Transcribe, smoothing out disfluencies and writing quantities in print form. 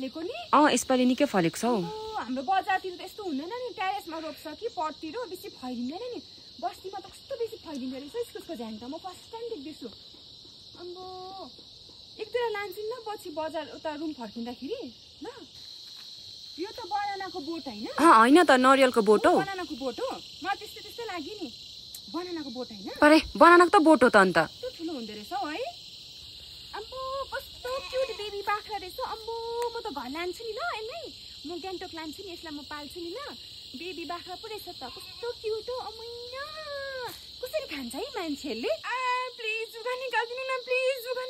फलेको नि यसपालि निकै फलेको छ हौ हाम्रो बजारतिर त यस्तो हुँदैन नि टेरेसमा रोप्छ कि पटतिर बेसी फैलिँदैन नि बस्तीमा त कस्तो बेसी फैलिँदो रहेछ इस्कुसको झ्याङ त म फर्स्ट टाइम देख्दैछु अम्बो एकतिर लान्छु नि ल पछि बजार उता रुम फर्किँदाखेरि ल यो त बनानाको बोट हैन हैन त नरियलको बोट हो बनानाको बोट हो मलाई त्यस्तै लाग्यो नि बनानाको बोट हैन अरे बनानाको त बोट हो त अन्त कस्तो ठुलो हुँदो रहेछ है अम्बो कस्तो क्युट बेबी बाख्रा रहेछ अम्बो म त घर लान्छु नि ल यसलाई म गान्तोक लान्छु नि यसलाई म पाल्छु नि ल बेबी बाख्रा पो रहेछ त कस्तो क्युट हो अमैया कसरी खान्छ है मान्छेहरूले प्लिज जुगा निकाल्दिनु न प्लिज जुगा